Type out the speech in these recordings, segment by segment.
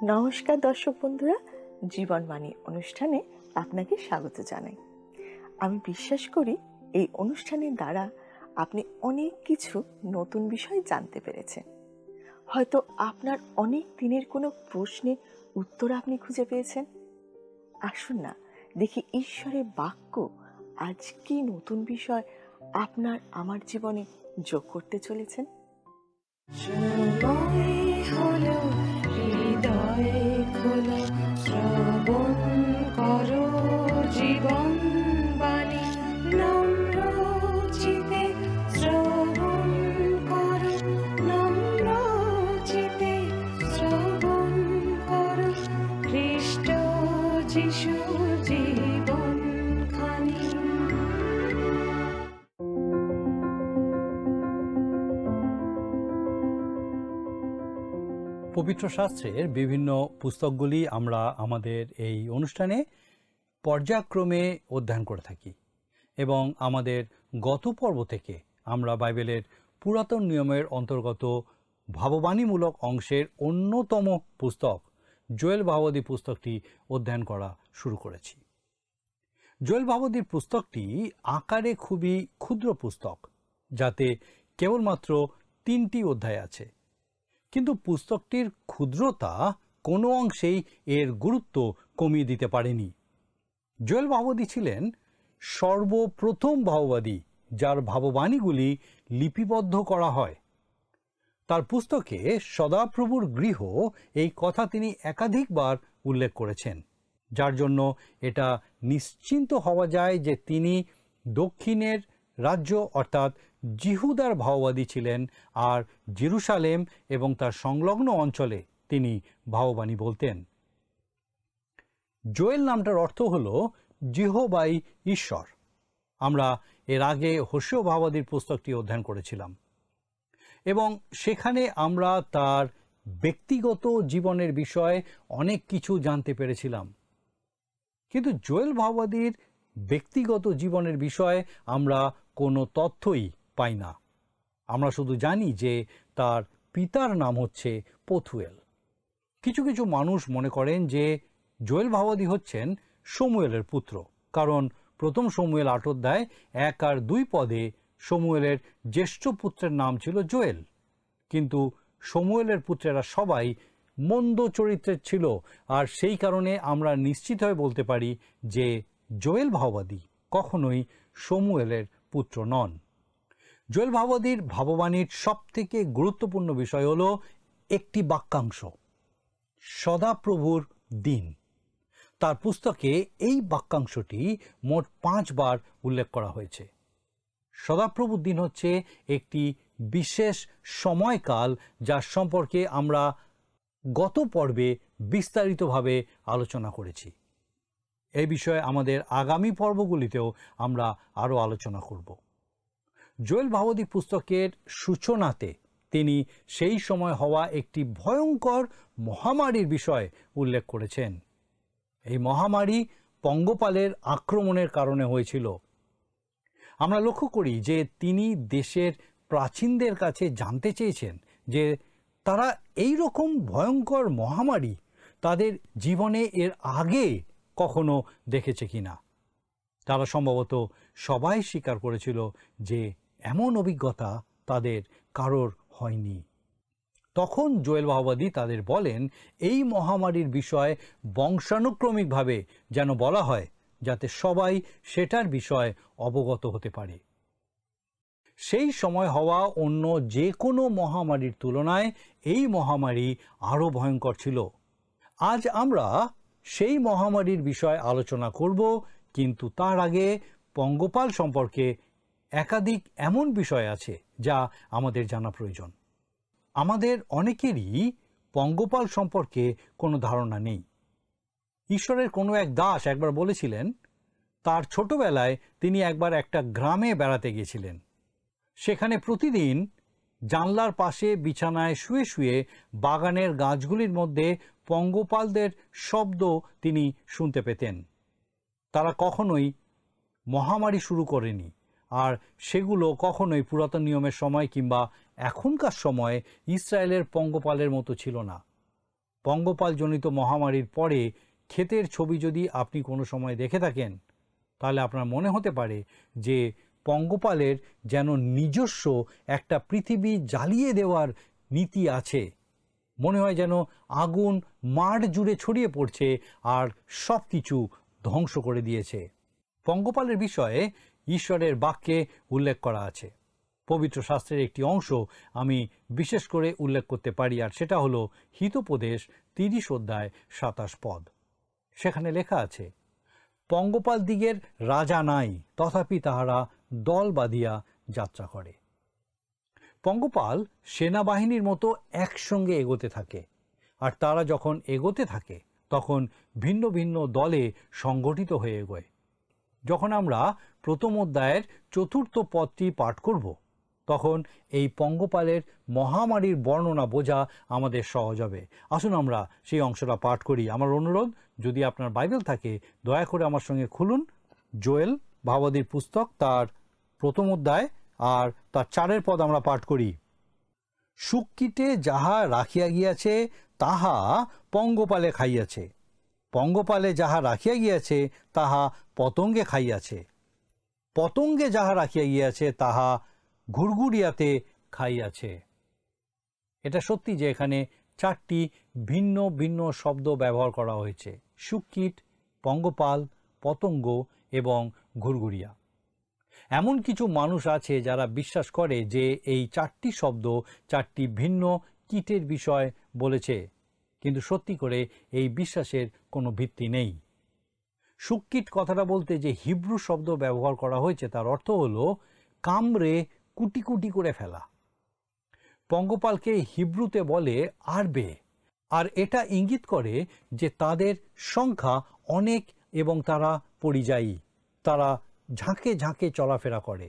নমস্কার দর্শক বন্ধুরা, জীবনবাণী অনুষ্ঠানে আপনাকে স্বাগত জানাই। আমি বিশ্বাস করি এই অনুষ্ঠানের দ্বারা আপনি অনেক কিছু নতুন বিষয় জানতে পেরেছেন। হয়তো আপনার অনেক দিনের কোনো প্রশ্নের উত্তর আপনি খুঁজে পেয়েছেন। আসুন না, দেখি ঈশ্বরের বাক্য আজ কি নতুন বিষয় আপনার আমার জীবনে যোগ করতে চলেছেন। হলো হৃদয়ে খোলা, শ্রবণ করো জীবন বাণী, নম্র চিতে শ্রবণ করো, নম্র চিতে শ্রবণ করো, খ্রিস্ট যিশু জীবন খানি। পবিত্র শাস্ত্রের বিভিন্ন পুস্তকগুলি আমরা আমাদের এই অনুষ্ঠানে পর্যায়ক্রমে অধ্যয়ন করে থাকি এবং আমাদের গত পর্ব থেকে আমরা বাইবেলের পুরাতন নিয়মের অন্তর্গত ভাববাণীমূলক অংশের অন্যতম পুস্তক জোয়েল ভাববাদী পুস্তকটি অধ্যয়ন করা শুরু করেছি। জোয়েল ভাববাদীর পুস্তকটি আকারে খুবই ক্ষুদ্র পুস্তক, যাতে কেবলমাত্র 3টি অধ্যায় আছে, কিন্তু পুস্তকটির ক্ষুদ্রতা কোনো অংশেই এর গুরুত্ব কমিয়ে দিতে পারেনি। জোয়েল ভাববাদী ছিলেন সর্বপ্রথম ভাববাদী যার ভাববাণীগুলি লিপিবদ্ধ করা হয়। তার পুস্তকে সদাপ্রভুর গৃহ এই কথা তিনি একাধিকবার উল্লেখ করেছেন, যার জন্য এটা নিশ্চিন্ত হওয়া যায় যে তিনি দক্ষিণের রাজ্য অর্থাৎ জিহুদার ভাববাদী ছিলেন, আর জেরুসালেম এবং তার সংলগ্ন অঞ্চলে তিনি ভাববাণী বলতেন। জোয়েল নামটার অর্থ হল জিহোবাই ঈশ্বর। আমরা এর আগে হোশেয় ভাববাদীর পুস্তকটি অধ্যয়ন করেছিলাম এবং সেখানে আমরা তার ব্যক্তিগত জীবনের বিষয়ে অনেক কিছু জানতে পেরেছিলাম, কিন্তু জোয়েল ভাববাদীর ব্যক্তিগত জীবনের বিষয়ে আমরা কোনো তথ্যই পাই না। আমরা শুধু জানি যে তার পিতার নাম হচ্ছে পথুয়েল। কিছু কিছু মানুষ মনে করেন যে জোয়েল ভাববাদী হচ্ছেন শমুয়েলের পুত্র, কারণ প্রথম শমুয়েল 8 অধ্যায় 1 আর 2 পদে শমুয়েলের জ্যেষ্ঠ পুত্রের নাম ছিল জোয়েল। কিন্তু শমুয়েলের পুত্রেরা সবাই মন্দ চরিত্রের ছিল, আর সেই কারণে আমরা নিশ্চিত হয়ে বলতে পারি যে জোয়েল ভাববাদী কখনোই শমুয়েলের পুত্র নন। জোয়েল ভাববাদীর ভাববাণীর সবথেকে গুরুত্বপূর্ণ বিষয় হলো একটি বাক্যাংশ, সদাপ্রভুর দিন। তার পুস্তকে এই বাক্যাংশটি মোট 5 বার উল্লেখ করা হয়েছে। সদাপ্রভুর দিন হচ্ছে একটি বিশেষ সময়কাল, যার সম্পর্কে আমরা গত পর্বে বিস্তারিতভাবে আলোচনা করেছি। এই বিষয়ে আমাদের আগামী পর্বগুলিতেও আমরা আরও আলোচনা করব। জোয়েল ভাববাদী পুস্তকের সূচনাতে তিনি সেই সময় হওয়া একটি ভয়ঙ্কর মহামারীর বিষয় উল্লেখ করেছেন। এই মহামারী পঙ্গপালের আক্রমণের কারণে হয়েছিল। আমরা লক্ষ্য করি যে তিনি দেশের প্রাচীনদের কাছে জানতে চেয়েছেন যে তারা এই রকম ভয়ঙ্কর মহামারী তাদের জীবনে এর আগে কখনো দেখেছে কিনা। তারা সম্ভবত সবাই স্বীকার করেছিল যে এমন অভিজ্ঞতা তাদের কারোর হয়নি। তখন জোয়েল ভাববাদী তাদের বলেন এই মহামারীর বিষয়ে বংশানুক্রমিকভাবে যেন বলা হয়, যাতে সবাই সেটার বিষয়ে অবগত হতে পারে। সেই সময় হওয়া অন্য যে কোনো মহামারীর তুলনায় এই মহামারী আরও ভয়ঙ্কর ছিল। আজ আমরা সেই মহামারীর বিষয়ে আলোচনা করব, কিন্তু তার আগে পঙ্গপাল সম্পর্কে একাধিক এমন বিষয় আছে যা আমাদের জানা প্রয়োজন। আমাদের অনেকেরই পঙ্গপাল সম্পর্কে কোনো ধারণা নেই। ঈশ্বরের কোনো এক দাস একবার বলেছিলেন তার ছোটবেলায় তিনি একবার একটা গ্রামে বেড়াতে গিয়েছিলেন। সেখানে প্রতিদিন জানলার পাশে বিছানায় শুয়ে শুয়ে বাগানের গাছগুলির মধ্যে পঙ্গপালদের শব্দ তিনি শুনতে পেতেন। তারা কখনোই মহামারী শুরু করেনি, আর সেগুলো কখনোই পুরাতন নিয়মের সময় কিংবা এখনকার সময়ে ইসরায়েলের পঙ্গপালের মতো ছিল না। পঙ্গপালজনিত মহামারীর পরে ক্ষেতের ছবি যদি আপনি কোনো সময় দেখে থাকেন, তাহলে আপনার মনে হতে পারে যে পঙ্গপালের যেন নিজস্ব একটা পৃথিবী জ্বালিয়ে দেওয়ার নীতি আছে। মনে হয় যেন আগুন মাঠ জুড়ে ছড়িয়ে পড়ছে আর সব কিছু ধ্বংস করে দিয়েছে। পঙ্গপালের বিষয়ে ঈশ্বরের বাক্যে উল্লেখ করা আছে। পবিত্র শাস্ত্রের একটি অংশ আমি বিশেষ করে উল্লেখ করতে পারি, আর সেটা হলো হিতোপদেশ 30 অধ্যায় 27 পদ। সেখানে লেখা আছে, পঙ্গপাল দিগের রাজা নাই, তথাপি তাহারা দল বাঁধিয়া যাত্রা করে। পঙ্গপাল সেনাবাহিনীর মতো একসঙ্গে এগোতে থাকে, আর তারা যখন এগোতে থাকে তখন ভিন্ন ভিন্ন দলে সংগঠিত হয়ে এগোয়। যখন আমরা প্রথম অধ্যায়ের 4th পদটি পাঠ করব, তখন এই পঙ্গপালের মহামারীর বর্ণনা বোঝা আমাদের সহজ হবে। আসুন আমরা সেই অংশটা পাঠ করি। আমার অনুরোধ, যদি আপনার বাইবেল থাকে দয়া করে আমার সঙ্গে খুলুন জোয়েল ভাববাদীর পুস্তক, তার 1ম অধ্যায় আর তার 4 পদ আমরা পাঠ করি। শুককিটে যাহা রাখিয়া গিয়াছে তাহা পঙ্গপালে খাইয়াছে, পঙ্গপালে যাহা রাখিয়া গিয়াছে তাহা পতঙ্গে খাইয়াছে, পতঙ্গে যাহা রাখিয়া গিয়াছে তাহা ঘুরঘুরিয়াতে খাইয়াছে। এটা সত্যি যে এখানে 4টি ভিন্ন ভিন্ন শব্দ ব্যবহার করা হয়েছে: শুককিট, পঙ্গপাল, পতঙ্গ এবং ঘুরঘুরিয়া। এমন কিছু মানুষ আছে যারা বিশ্বাস করে যে এই 4টি শব্দ 4টি ভিন্ন কীটের বিষয় বলেছে, কিন্তু সত্যি করে এই বিশ্বাসের কোনো ভিত্তি নেই। শুককিট কথাটা বলতে যে হিব্রু শব্দ ব্যবহার করা হয়েছে তার অর্থ হলো কামড়ে কুটি কুটি করে ফেলা। পঙ্গপালকে হিব্রুতে বলে আরবে, আর এটা ইঙ্গিত করে যে তাদের সংখ্যা অনেক এবং তারা পরিযায়ী, তারা ঝাঁকে ঝাঁকে চলাফেরা করে।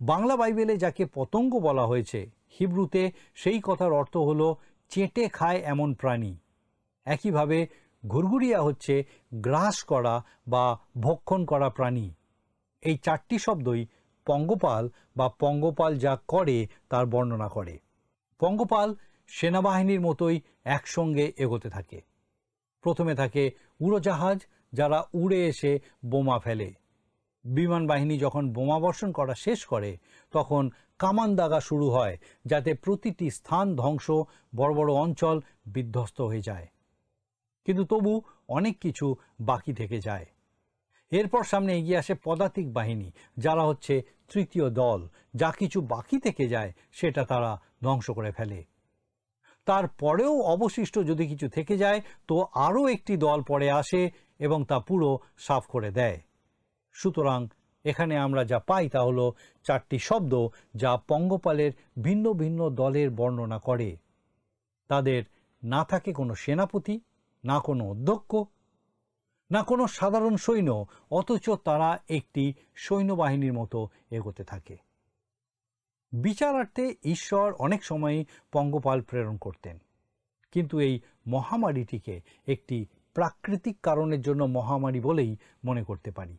বাংলা বাইবেলে যাকে পতঙ্গ বলা হয়েছে, হিব্রুতে সেই কথার অর্থ হলো চেটে খায় এমন প্রাণী। একইভাবে ঘুরঘুরিয়া হচ্ছে গ্রাস করা বা ভক্ষণ করা প্রাণী। এই 4টি শব্দই পঙ্গপাল বা পঙ্গপাল যা করে তার বর্ণনা করে। পঙ্গপাল সেনাবাহিনীর মতোই একসঙ্গে এগোতে থাকে। প্রথমে থাকে উড়োজাহাজ, যারা উড়ে এসে বোমা ফেলে। বিমান বাহিনী যখন বোমা বর্ষণ করা শেষ করে তখন কামান দাগা শুরু হয়, যাতে প্রতিটি স্থান ধ্বংস, বড় বড় অঞ্চল বিধ্বস্ত হয়ে যায়। কিন্তু তবু অনেক কিছু বাকি থেকে যায়। এরপর সামনে এগিয়ে আসে পদাতিক বাহিনী, যারা হচ্ছে 3য় দল। যা কিছু বাকি থেকে যায় সেটা তারা ধ্বংস করে ফেলে। তারপরেও অবশিষ্ট যদি কিছু থেকে যায় তো আরও একটি দল পরে আসে এবং তা পুরো সাফ করে দেয়। সুতরাং এখানে আমরা যা পাই তা হলো 4টি শব্দ যা পঙ্গপালের ভিন্ন ভিন্ন দলের বর্ণনা করে। তাদের না থাকে কোনো সেনাপতি, না কোনো অধ্যক্ষ, না কোনো সাধারণ সৈন্য, অথচ তারা একটি সৈন্যবাহিনীর মতো এগোতে থাকে। বিচারার্থে ঈশ্বর অনেক সময়ই পঙ্গপাল প্রেরণ করতেন, কিন্তু এই মহামারীটিকে একটি প্রাকৃতিক কারণের জন্য মহামারী বলেই মনে করতে পারি।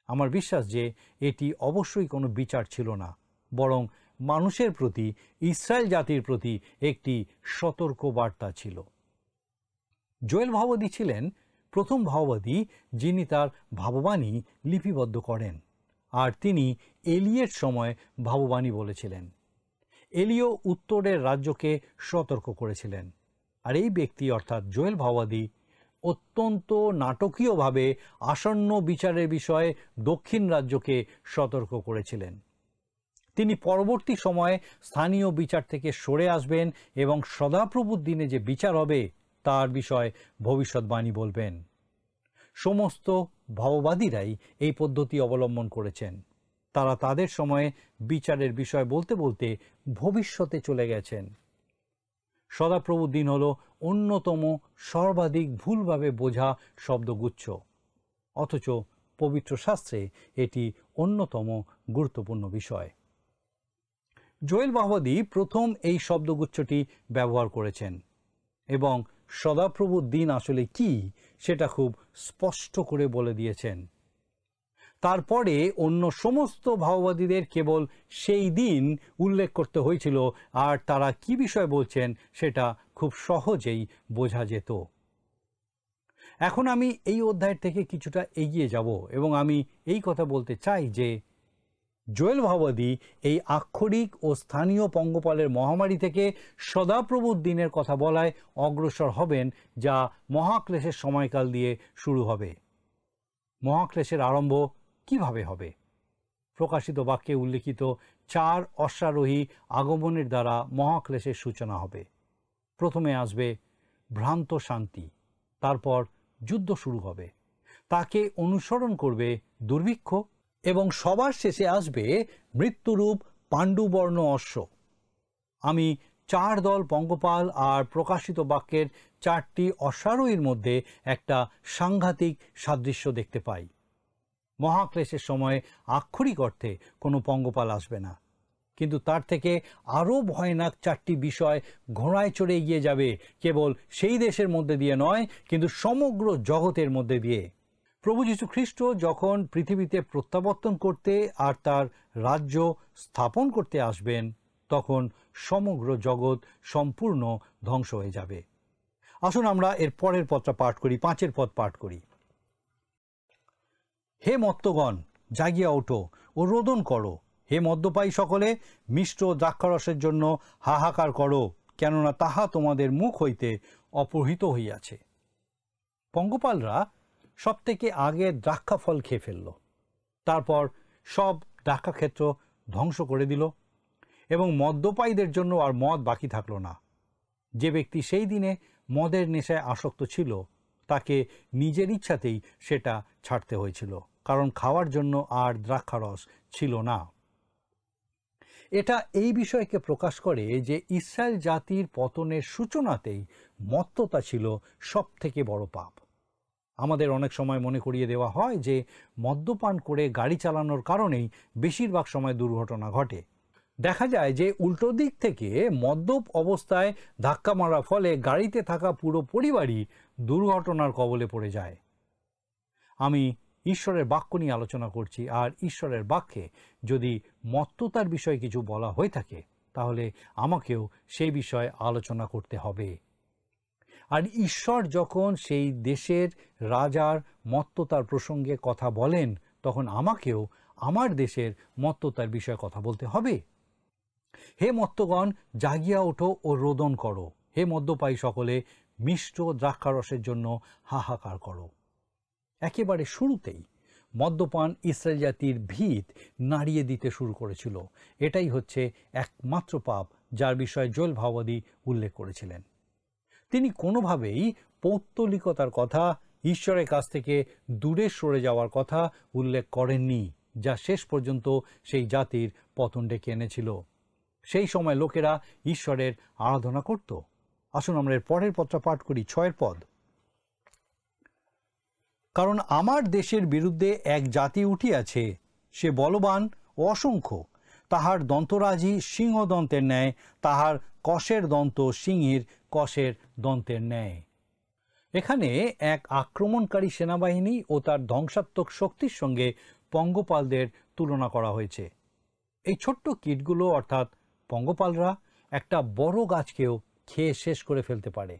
আমার বিশ্বাস যে এটি অবশ্যই কোনো বিচার ছিল না, বরং মানুষের প্রতি, ইসরায়েল জাতির প্রতি একটি সতর্ক বার্তা ছিল। জোয়েল ভাববাদী ছিলেন প্রথম ভাববাদী যিনি তার ভাববাণী লিপিবদ্ধ করেন, আর তিনি এলিয়ের সময় ভাববাণী বলেছিলেন। এলিও উত্তরের রাজ্যকে সতর্ক করেছিলেন, আর এই ব্যক্তি অর্থাৎ জোয়েল ভাববাদী অত্যন্ত নাটকীয়ভাবে আসন্ন বিচারের বিষয়ে দক্ষিণ রাজ্যকে সতর্ক করেছিলেন। তিনি পরবর্তী সময়ে স্থানীয় বিচার থেকে সরে আসবেন এবং সদাপ্রভুর দিনে যে বিচার হবে তার বিষয়ে ভবিষ্যৎবাণী বলবেন। সমস্ত ভাববাদীরাই এই পদ্ধতি অবলম্বন করেছেন। তারা তাদের সময়ে বিচারের বিষয় বলতে বলতে ভবিষ্যতে চলে গেছেন। সদাপ্রভুর দিন হল অন্যতম সর্বাধিক ভুলভাবে বোঝা শব্দগুচ্ছ, অথচ পবিত্র শাস্ত্রে এটি অন্যতম গুরুত্বপূর্ণ বিষয়। জোয়েল ভাববাদী প্রথম এই শব্দগুচ্ছটি ব্যবহার করেছেন এবং সদাপ্রভুর দিন আসলে কি সেটা খুব স্পষ্ট করে বলে দিয়েছেন। তারপরে অন্য সমস্ত ভাববাদীদের কেবল সেই দিন উল্লেখ করতে হয়েছিল, আর তারা কি বিষয় বলছেন সেটা খুব খুব সহজেই বোঝা যেত। এখন আমি এই অধ্যায়ের থেকে কিছুটা এগিয়ে যাব এবং আমি এই কথা বলতে চাই যে জোয়েল ভাবাদী এই আক্ষরিক ও স্থানীয় পঙ্গপালের মহামারী থেকে সদাপ্রভুর দিনের কথা বলায় অগ্রসর হবেন, যা মহাক্লেশের সময়কাল দিয়ে শুরু হবে। মহাক্লেশের আরম্ভ কিভাবে হবে? প্রকাশিত বাক্যে উল্লিখিত 4 অশ্বারোহী আগমনের দ্বারা মহাক্লেশের সূচনা হবে। প্রথমে আসবে ভ্রান্ত শান্তি, তারপর যুদ্ধ শুরু হবে, তাকে অনুসরণ করবে দুর্ভিক্ষ এবং সবার শেষে আসবে মৃত্যুরূপ পাণ্ডুবর্ণ অশ্ব। আমি 4 দল পঙ্গপাল আর প্রকাশিত বাক্যের 4টি অশ্বারোহীর মধ্যে একটা সাংঘাতিক সাদৃশ্য দেখতে পাই। মহাক্লেশের সময় আক্ষরিক অর্থে কোনো পঙ্গপাল আসবে না, কিন্তু তার থেকে আরও ভয়ানক 4টি বিষয় ঘোড়ায় চড়ে এগিয়ে যাবে, কেবল সেই দেশের মধ্যে দিয়ে নয়, কিন্তু সমগ্র জগতের মধ্যে দিয়ে। প্রভু যীশু খ্রিস্ট যখন পৃথিবীতে প্রত্যাবর্তন করতে আর তার রাজ্য স্থাপন করতে আসবেন, তখন সমগ্র জগৎ সম্পূর্ণ ধ্বংস হয়ে যাবে। আসুন আমরা এর পরের পদটা পাঠ করি, 5 পদ পাঠ করি। হে মত্তগণ, জাগিয়া ওঠো ও রোদন করো। হে মদ্যপায়ী সকলে, মিষ্ট দ্রাক্ষারসের জন্য হাহাকার করো, কেননা তাহা তোমাদের মুখ হইতে অপহৃত হইয়াছে। পঙ্গপালরা সব থেকে আগে দ্রাক্ষা ফল খেয়ে ফেলল, তারপর সব দ্রাক্ষাক্ষেত্র ধ্বংস করে দিল এবং মদ্যপায়ীদের জন্য আর মদ বাকি থাকলো না। যে ব্যক্তি সেই দিনে মদের নেশায় আসক্ত ছিল, তাকে নিজের ইচ্ছাতেই সেটা ছাড়তে হয়েছিল, কারণ খাওয়ার জন্য আর দ্রাক্ষারস ছিল না। এটা এই বিষয়কে প্রকাশ করে যে ইসরায়েল জাতির পতনের সূচনাতেই মত্ততা ছিল সব থেকে বড় পাপ। আমাদের অনেক সময় মনে করিয়ে দেওয়া হয় যে মদ্যপান করে গাড়ি চালানোর কারণেই বেশিরভাগ সময় দুর্ঘটনা ঘটে। দেখা যায় যে উল্টো দিক থেকে মদ্যপ অবস্থায় ধাক্কা মারার ফলে গাড়িতে থাকা পুরো পরিবারই দুর্ঘটনার কবলে পড়ে যায়। আমি ঈশ্বরের বাক্য নিয়ে আলোচনা করছি, আর ঈশ্বরের বাক্যে যদি মত্ততার বিষয়ে কিছু বলা হয়ে থাকে, তাহলে আমাকেও সেই বিষয়ে আলোচনা করতে হবে। আর ঈশ্বর যখন সেই দেশের রাজার মত্ততার প্রসঙ্গে কথা বলেন, তখন আমাকেও আমার দেশের মত্ততার বিষয়ে কথা বলতে হবে। হে মত্তগণ, জাগিয়া ওঠো ও রোদন করো। হে মদ্যপায়ী সকলে, মিষ্ট দ্রাক্ষারসের জন্য হাহাকার করো। একেবারে শুরুতেই মদ্যপান ইসরায়েল জাতির ভিত নাড়িয়ে দিতে শুরু করেছিল। এটাই হচ্ছে একমাত্র পাপ যার বিষয়ে জোয়েল ভাবাদী উল্লেখ করেছিলেন। তিনি কোনোভাবেই পৌত্তলিকতার কথা, ঈশ্বরের কাছ থেকে দূরে সরে যাওয়ার কথা উল্লেখ করেননি, যা শেষ পর্যন্ত সেই জাতির পতন ডেকে এনেছিল। সেই সময় লোকেরা ঈশ্বরের আরাধনা করত। আসুন আমরা এর পরের পদটা পাঠ করি, 6 পদ। কারণ আমার দেশের বিরুদ্ধে এক জাতি উঠিয়াছে, সে বলবান ও অসংখ্য, তাহার দন্তরাজি সিংহদন্তের ন্যায়, তাহার কষের দন্ত সিংহীর কষের দন্তের ন্যায়। এখানে এক আক্রমণকারী সেনাবাহিনী ও তার ধ্বংসাত্মক শক্তির সঙ্গে পঙ্গপালদের তুলনা করা হয়েছে। এই ছোট্ট কীটগুলো অর্থাৎ পঙ্গপালরা একটা বড় গাছকেও খেয়ে শেষ করে ফেলতে পারে।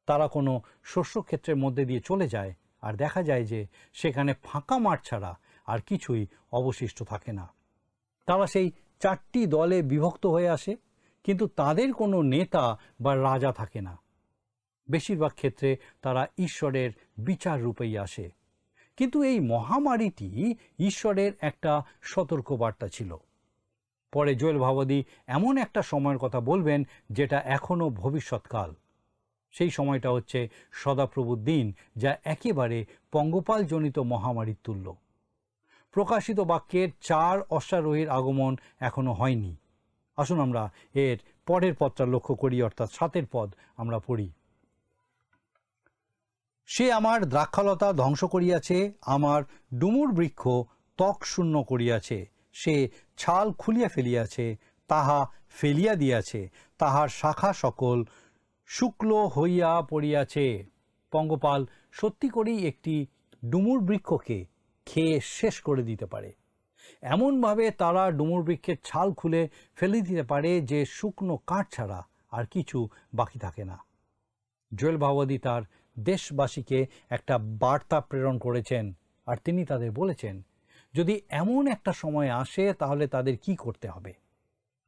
তারা কোনো শস্যক্ষেত্রের মধ্যে দিয়ে চলে যায়, আর দেখা যায় যে সেখানে ফাঁকা মাঠ ছাড়া আর কিছুই অবশিষ্ট থাকে না। তারা সেই 4টি দলে বিভক্ত হয়ে আসে, কিন্তু তাদের কোনো নেতা বা রাজা থাকে না। বেশিরভাগ ক্ষেত্রে তারা ঈশ্বরের বিচার রূপেই আসে। কিন্তু এই মহামারীটি ঈশ্বরের একটা সতর্কবার্তা ছিল। পরে জোয়েল ভাবাদী এমন একটা সময়ের কথা বলবেন যেটা এখনও ভবিষ্যৎকাল। সেই সময়টা হচ্ছে সদাপ্রভুর দিন, যা একেবারে পঙ্গপালজনিত মহামারীর তুল্য। প্রকাশিত বাক্যের 4 অশ্বারোহীর আগমন এখনো হয়নি। আসুন আমরা এর পরের পদটা লক্ষ্য করি, অর্থাৎ 7 পদ আমরা পড়ি। সে আমার দ্রাক্ষালতা ধ্বংস করিয়াছে, আমার ডুমুর বৃক্ষ ত্বক শূন্য করিয়াছে। সে ছাল খুলিয়া ফেলিয়াছে, তাহা ফেলিয়া দিয়াছে, তাহার শাখা সকল শুক্ল হইয়া পড়িয়াছে। পঙ্গপাল সত্যি করেই একটি ডুমুর বৃক্ষকে খেয়ে শেষ করে দিতে পারে। এমনভাবে তারা ডুমুর বৃক্ষের ছাল খুলে ফেলে দিতে পারে যে শুকনো কাঠ ছাড়া আর কিছু বাকি থাকে না। জোয়েল ভাওবাদী তার দেশবাসীকে একটা বার্তা প্রেরণ করেছেন, আর তিনি তাদের বলেছেন যদি এমন একটা সময় আসে তাহলে তাদের কি করতে হবে।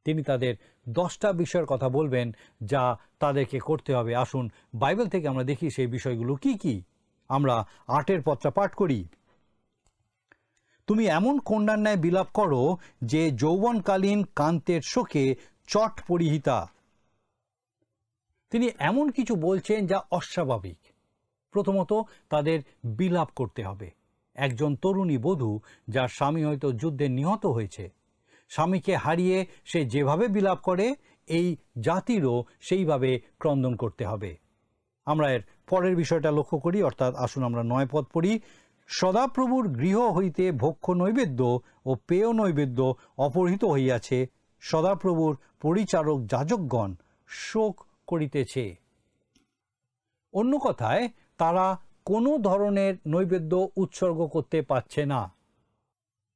তিনি তাদের 10টা বিষয়ের কথা বলবেন যা তাদেরকে করতে হবে। আসুন বাইবেল থেকে আমরা দেখি সেই বিষয়গুলো কি কি। আমরা 8 পদটা পাঠ করি। তুমি এমন কন্যার ন্যায় বিলাপ করো যে যৌবনকালীন কান্তের শোকে চট পরিহিতা। তিনি এমন কিছু বলছেন যা অস্বাভাবিক। প্রথমত তাদের বিলাপ করতে হবে। একজন তরুণী বধূ যার স্বামী হয়তো যুদ্ধে নিহত হয়েছে, স্বামীকে হারিয়ে সে যেভাবে বিলাপ করে এই জাতিরও সেইভাবে ক্রন্দন করতে হবে। আমরা এর পরের বিষয়টা লক্ষ্য করি, অর্থাৎ আসুন আমরা 9 পদ পড়ি। সদাপ্রভুর গৃহ হইতে ভক্ষ্য নৈবেদ্য ও পেয় নৈবেদ্য অপহৃত হইয়াছে, সদাপ্রভুর পরিচারক যাজকগণ শোক করিতেছে। অন্য কথায় তারা কোনো ধরনের নৈবেদ্য উৎসর্গ করতে পারছে না।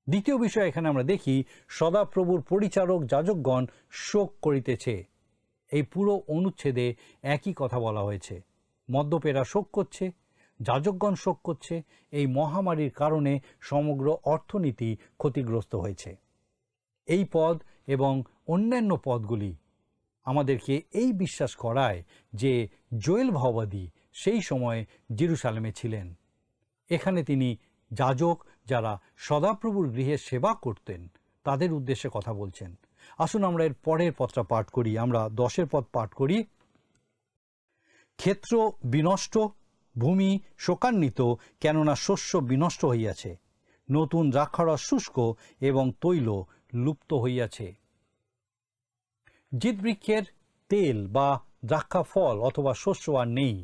দ্বিতীয় বিষয় এখানে আমরা দেখি সদাপ্রভুর পরিচারক যাজকগণ শোক করিতেছে। এই পুরো অনুচ্ছেদে একই কথা বলা হয়েছে। মদ্যপেরা শোক করছে, যাজকগণ শোক করছে। এই মহামারীর কারণে সমগ্র অর্থনীতি ক্ষতিগ্রস্ত হয়েছে। এই পদ এবং অন্যান্য পদগুলি আমাদেরকে এই বিশ্বাস করায় যে জোয়েল ভাওবাদী সেই সময় জেরুসালেমে ছিলেন। এখানে তিনি যাজক যারা সদাপ্রভুর গৃহে সেবা করতেন তাদের উদ্দেশ্যে কথা বলছেন। আসুন আমরা এর পরের পদটা পাঠ করি। আমরা 10 পদ পাঠ করি। ক্ষেত্র বিনষ্ট, ভূমি শোকান্বিত, কেননা শস্য বিনষ্ট হইয়াছে, নতুন দ্রাক্ষারস শুষ্ক এবং তৈল লুপ্ত হইয়াছে। জিতবৃক্ষের তেল বা দ্রাক্ষা ফল অথবা শস্য আর নেই।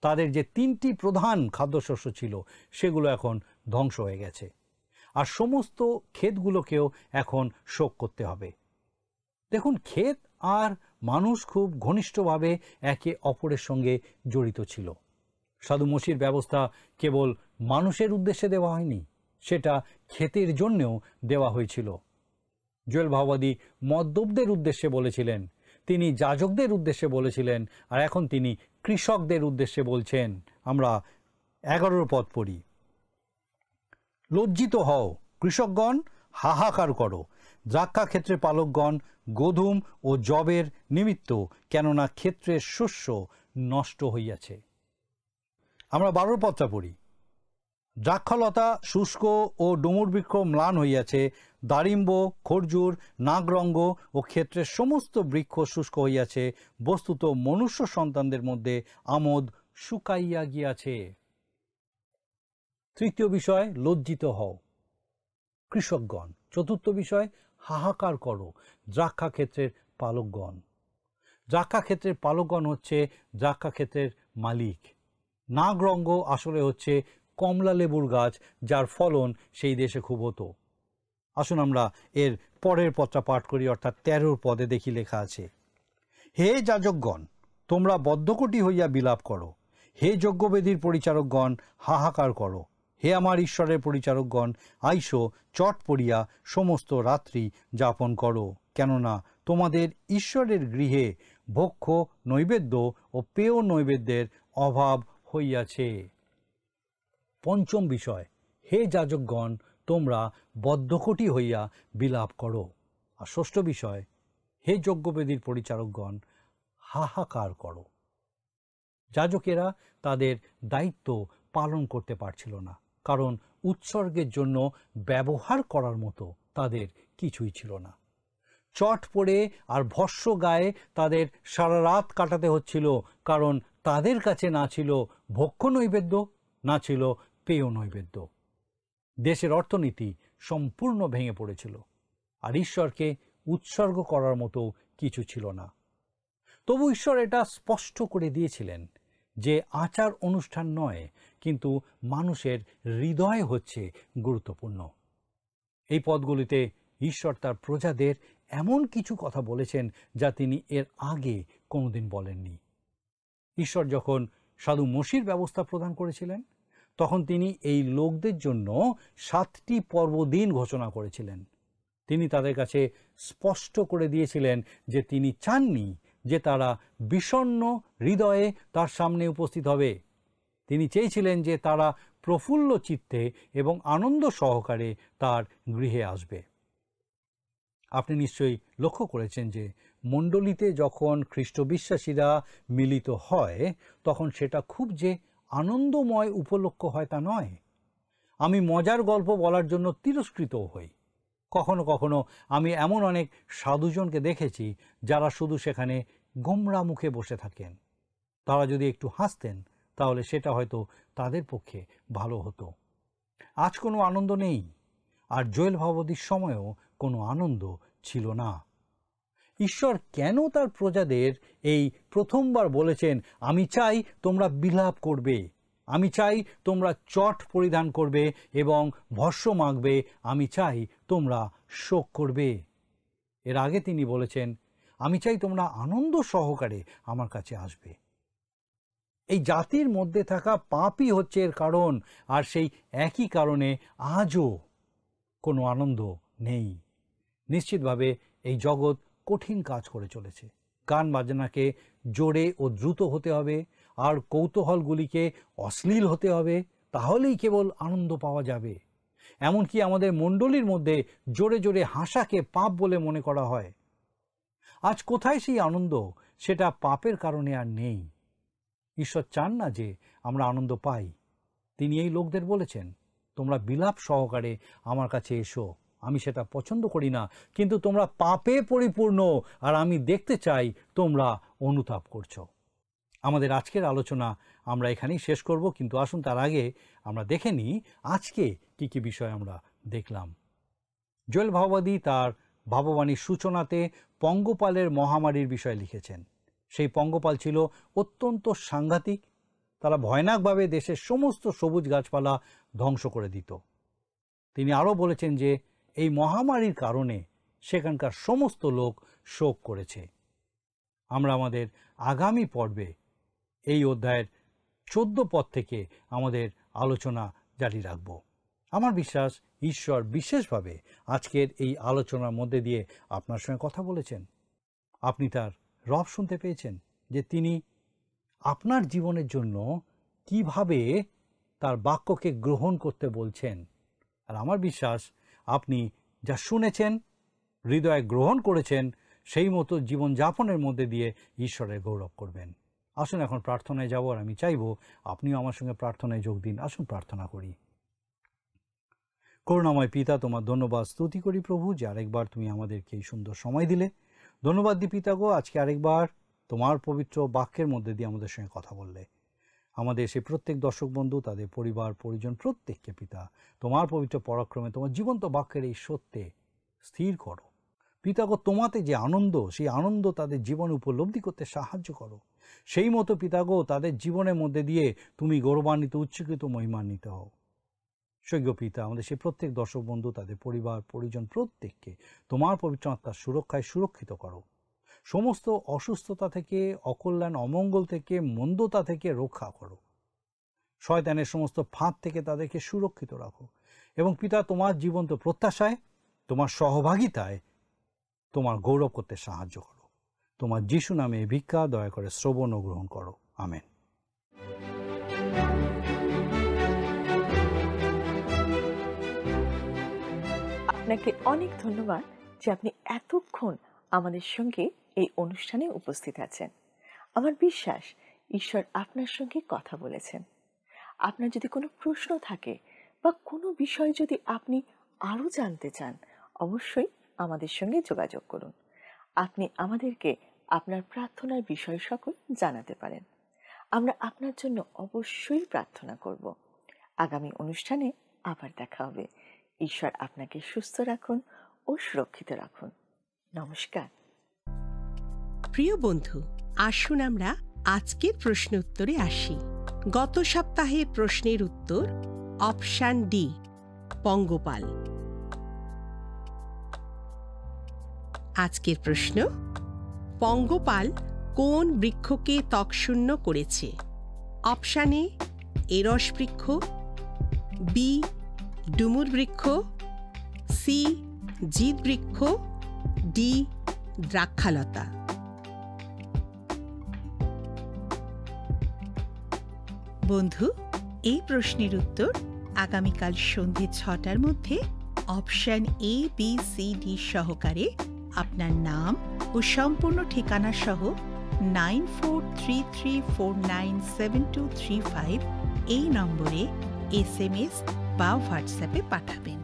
তাদের যে 3টি প্রধান খাদ্যশস্য ছিল সেগুলো এখন ধ্বংস হয়ে গেছে, আর সমস্ত ক্ষেতগুলোকেও এখন শোক করতে হবে। দেখুন, ক্ষেত আর মানুষ খুব ঘনিষ্ঠভাবে একে অপরের সঙ্গে জড়িত ছিল। সাধু মসির ব্যবস্থা কেবল মানুষের উদ্দেশ্যে দেওয়া হয়নি, সেটা ক্ষেতের জন্যেও দেওয়া হয়েছিল। জোয়েল ভাওবাদী মদ্যপদের উদ্দেশ্যে বলেছিলেন, তিনি যাজকদের উদ্দেশ্যে বলেছিলেন, আর এখন তিনি কৃষকদের উদ্দেশ্যে বলছেন। আমরা 11 পদ পড়ি। লজ্জিত হও কৃষকগণ, হাহাকার করো দ্রাক্ষা ক্ষেত্রে পালকগণ, গোধূম ও যবের নিমিত্ত, কেননা ক্ষেত্রের শস্য নষ্ট হইয়াছে। আমরা 12 পদটা পড়ি। দ্রাক্ষালতা শুষ্ক ও ডুমুর বৃক্ষ ম্লান হইয়াছে, দারিম্ব, খরজুর, নাগরঙ্গ ও ক্ষেত্রের সমস্ত বৃক্ষ শুষ্ক হইয়াছে, বস্তুত মনুষ্য সন্তানদের মধ্যে আমোদ শুকাইয়া গিয়াছে। তৃতীয় বিষয়, লজ্জিত হও কৃষকগণ। চতুর্থ বিষয়, হাহাকার করো দ্রাক্ষা ক্ষেত্রের পালকগণ। দ্রাক্ষা ক্ষেত্রের পালকগণ হচ্ছে দ্রাক্ষা ক্ষেত্রের মালিক। নাগরঙ্গ আসলে হচ্ছে কমলা লেবুর গাছ, যার ফলন সেই দেশে খুব হতো। আসুন আমরা এর পরের পদটা পাঠ করি, অর্থাৎ 13 পদে দেখি লেখা আছে, হে যাজকগণ, তোমরা বদ্ধকটি হইয়া বিলাপ করো, হে যজ্ঞবেদীর পরিচারকগণ হাহাকার করো, হে আমার ঈশ্বরের পরিচারকগণ আইসো, চট পড়িয়া সমস্ত রাত্রি যাপন করো, কেননা তোমাদের ঈশ্বরের গৃহে ভক্ষ্য নৈবেদ্য ও পেয় নৈবেদ্যের অভাব হইয়াছে। পঞ্চম বিষয়, হে যাজকগণ, তোমরা বদ্ধকটি হইয়া বিলাপ করো। আর ষষ্ঠ বিষয়, হে যজ্ঞবেদীর পরিচারকগণ হাহাকার করো। যাজকেরা তাদের দায়িত্ব পালন করতে পারছিল না, কারণ উৎসর্গের জন্য ব্যবহার করার মতো তাদের কিছুই ছিল না। চট পড়ে আর ভস্য গায়ে তাদের সারা রাত কাটাতে হচ্ছিল, কারণ তাদের কাছে না ছিল ভক্ষ্য নৈবেদ্য, না ছিল পেয় নৈবেদ্য। দেশের অর্থনীতি সম্পূর্ণ ভেঙে পড়েছিল, আর ঈশ্বরকে উৎসর্গ করার মতো কিছু ছিল না। তবু ঈশ্বর এটা স্পষ্ট করে দিয়েছিলেন যে আচার অনুষ্ঠান নয়, কিন্তু মানুষের হৃদয় হচ্ছে গুরুত্বপূর্ণ। এই পদগুলিতে ঈশ্বর তার প্রজাদের এমন কিছু কথা বলেছেন যা তিনি এর আগে কোনোদিন বলেননি। ঈশ্বর যখন সাধু মসির ব্যবস্থা প্রদান করেছিলেন, তখন তিনি এই লোকদের জন্য 7টি পর্বদিন ঘোষণা করেছিলেন। তিনি তাদের কাছে স্পষ্ট করে দিয়েছিলেন যে তিনি চাননি যে তারা বিষণ্ণ হৃদয়ে তার সামনে উপস্থিত হবে। তিনি চেয়েছিলেন যে তারা প্রফুল্ল চিত্তে এবং আনন্দ সহকারে তার গৃহে আসবে। আপনি নিশ্চয়ই লক্ষ্য করেছেন যে মণ্ডলীতে যখন খ্রিস্ট বিশ্বাসীরা মিলিত হয় তখন সেটা খুব যে আনন্দময় উপলক্ষ হয় তা নয়। আমি মজার গল্প বলার জন্য তিরস্কৃতও হই। কখনো কখনো আমি এমন অনেক সাধুজনকে দেখেছি যারা শুধু সেখানে গোমরা মুখে বসে থাকেন। তারা যদি একটু হাসতেন তাহলে সেটা হয়তো তাদের পক্ষে ভালো হতো। আজ কোনো আনন্দ নেই, আর জোয়েল ভাববাদীর সময়েও কোনো আনন্দ ছিল না। ঈশ্বর কেন তার প্রজাদের এই প্রথমবার বলেছেন, আমি চাই তোমরা বিলাপ করবে, আমি চাই তোমরা চট পরিধান করবে এবং ভস্য মাখবে, আমি চাই তোমরা শোক করবে? এর আগে তিনি বলেছেন, আমি চাই তোমরা আনন্দ সহকারে আমার কাছে আসবে। এই জাতির মধ্যে থাকা পাপই হচ্ছে এর কারণ, আর সেই একই কারণে আজও কোনো আনন্দ নেই। নিশ্চিতভাবে এই জগৎ কঠিন কাজ করে চলেছে। গান বাজনাকে জোরে ও দ্রুত হতে হবে, আর কৌতূহলগুলিকে অশ্লীল হতে হবে, তাহলেই কেবল আনন্দ পাওয়া যাবে। এমনকি আমাদের মণ্ডলীর মধ্যে জোরে জোরে হাসাকে পাপ বলে মনে করা হয়। আজ কোথায় সেই আনন্দ? সেটা পাপের কারণে আর নেই। ঈশ্বর চান না যে আমরা আনন্দ পাই। তিনি এই লোকদের বলেছেন, তোমরা বিলাপ সহকারে আমার কাছে এসো। আমি সেটা পছন্দ করি না, কিন্তু তোমরা পাপে পরিপূর্ণ, আর আমি দেখতে চাই তোমরা অনুতাপ করছো। আমাদের আজকের আলোচনা আমরা এখানেই শেষ করব, কিন্তু আসুন তার আগে আমরা দেখে নিই আজকে কি কি বিষয় আমরা দেখলাম। জোয়েল ভাববাদী তার ভাববাণীর সূচনাতে পঙ্গপালের মহামারীর বিষয়ে লিখেছেন। সেই পঙ্গপাল ছিল অত্যন্ত সাংঘাতিক। তারা ভয়ানকভাবে দেশের সমস্ত সবুজ গাছপালা ধ্বংস করে দিত। তিনি আরও বলেছেন যে এই মহামারীর কারণে সেখানকার সমস্ত লোক শোক করেছে। আমরা আমাদের আগামী পর্বে এই অধ্যায়ের 14 পদ থেকে আমাদের আলোচনা জারি রাখব। আমার বিশ্বাস ঈশ্বর বিশেষভাবে আজকের এই আলোচনার মধ্যে দিয়ে আপনার সঙ্গে কথা বলেছেন। আপনি তার রব শুনতে পেয়েছেন যে তিনি আপনার জীবনের জন্য কিভাবে তার বাক্যকে গ্রহণ করতে বলছেন। আর আমার বিশ্বাস আপনি যা শুনেছেন, হৃদয়ে গ্রহণ করেছেন, সেই মতো জীবনযাপনের মধ্যে দিয়ে ঈশ্বরের গৌরব করবেন। আসুন এখন প্রার্থনায় যাব, আর আমি চাইব আপনিও আমার সঙ্গে প্রার্থনায় যোগ দিন। আসুন প্রার্থনা করি। করুণাময় পিতা, তোমার ধন্যবাদ স্তুতি করি প্রভু যে আরেকবার তুমি আমাদেরকে এই সুন্দর সময় দিলে। ধন্যবাদ দি পিতা গো, আজকে আরেকবার তোমার পবিত্র বাক্যের মধ্যে দিয়ে আমাদের সঙ্গে কথা বললে। আমাদের সেই প্রত্যেক দর্শক বন্ধু, তাদের পরিবার পরিজন প্রত্যেককে পিতা তোমার পবিত্র পরাক্রমে তোমার জীবন্ত বাক্যের এই সত্যে স্থির করো। পিতা গো, তোমাতে যে আনন্দ, সেই আনন্দ তাদের জীবনে উপলব্ধি করতে সাহায্য করো। সেই মতো পিতা গো, তাদের জীবনের মধ্যে দিয়ে তুমি গৌরবান্বিত, উচ্চকৃত, মহিমান্বিত হও। সৈক্য পিতা, আমাদের সেই প্রত্যেক দর্শক বন্ধু, তাদের পরিবার পরিজন প্রত্যেককে তোমার পবিত্র আত্মার সুরক্ষায় সুরক্ষিত করো। সমস্ত অসুস্থতা থেকে, অকল্যাণ অমঙ্গল থেকে, মন্দতা থেকে রক্ষা করো। শয়তানের সমস্ত ফাঁদ থেকে তাদেরকে সুরক্ষিত রাখো। এবং পিতা, তোমার জীবন্ত প্রত্যাশায়, তোমার সহভাগিতায় তোমার গৌরব করতে সাহায্য করো। তোমার যিশু নামে ভিক্ষা দয়া করে শ্রবণ ও গ্রহণ করো। আমেন। আপনাকে অনেক ধন্যবাদ যে আপনি এতক্ষণ আমাদের সঙ্গে এই অনুষ্ঠানে উপস্থিত আছেন। আমার বিশ্বাস ঈশ্বর আপনার সঙ্গে কথা বলেছেন। আপনার যদি কোনো প্রশ্ন থাকে বা কোনো বিষয় যদি আপনি আরও জানতে চান, অবশ্যই আমাদের সঙ্গে যোগাযোগ করুন। আপনি আমাদেরকে আপনার প্রার্থনার বিষয় সকল জানাতে পারেন। আমরা আপনার জন্য অবশ্যই প্রার্থনা করব। আগামী অনুষ্ঠানে আবার দেখা হবে। ঈশ্বর আপনাকে সুস্থ রাখুন ও সুরক্ষিত রাখুন। নমস্কার। প্রিয় বন্ধু, আসুন আমরা আজকের প্রশ্ন উত্তরে আসি। গত সপ্তাহের প্রশ্নের উত্তর অপশন ডি, পঙ্গপাল। আজকের প্রশ্ন, পঙ্গপাল কোন বৃক্ষকে ত্বকশূন্য করেছে? অপশন এ এরস বৃক্ষ, বি ডুমুর বৃক্ষ, সি জিদ বৃক্ষ, ডি দ্রাক্ষালতা। বন্ধু, এই প্রশ্নের উত্তর আগামীকাল সন্ধ্যে 6টার মধ্যে option A, B, C, D সহকারে আপনার নাম ও সম্পূর্ণ ঠিকানা সহ 9433497235 এই নম্বরে SMS বা হোয়াটসঅ্যাপে পাঠাবেন।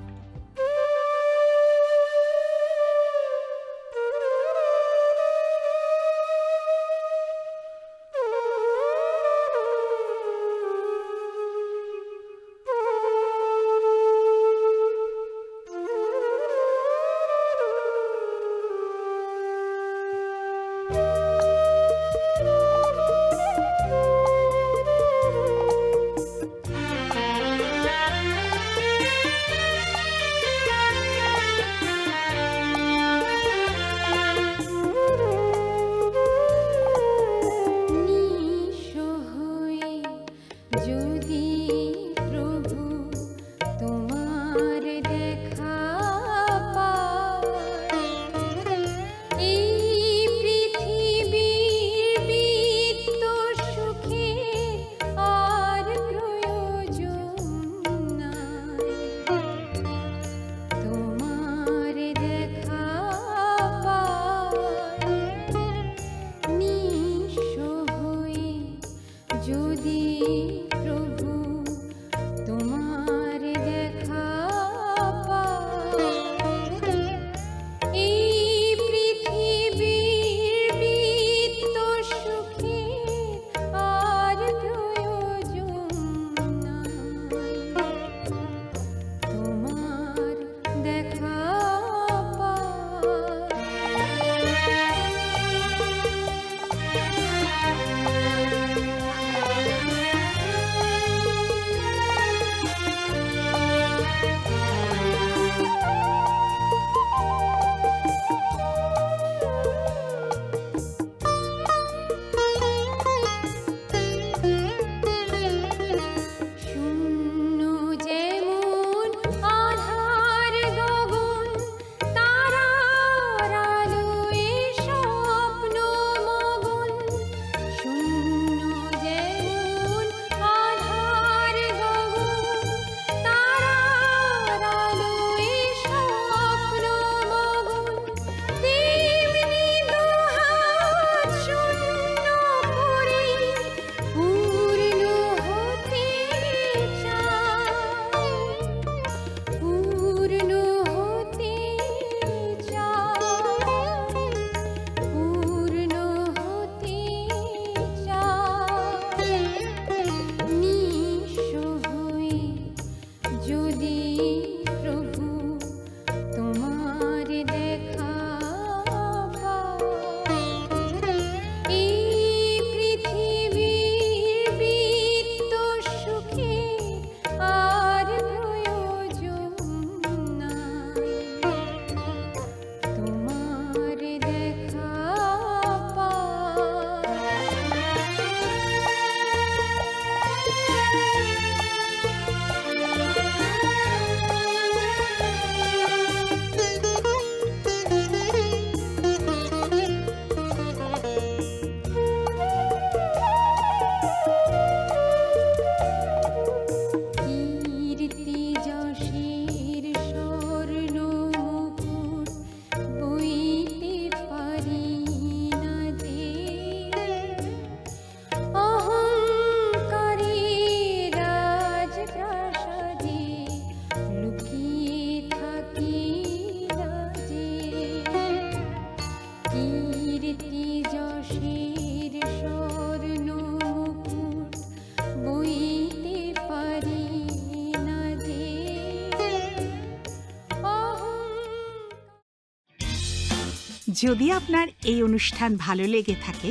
যদি আপনার এই অনুষ্ঠান ভালো লেগে থাকে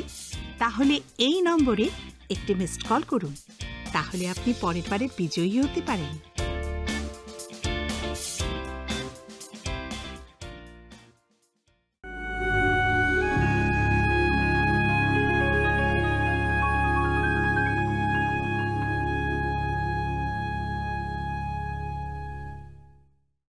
তাহলে এই নম্বরে একটি মিসড কল করুন, তাহলে আপনি পরের বারে বিজয়ী হতে পারেন।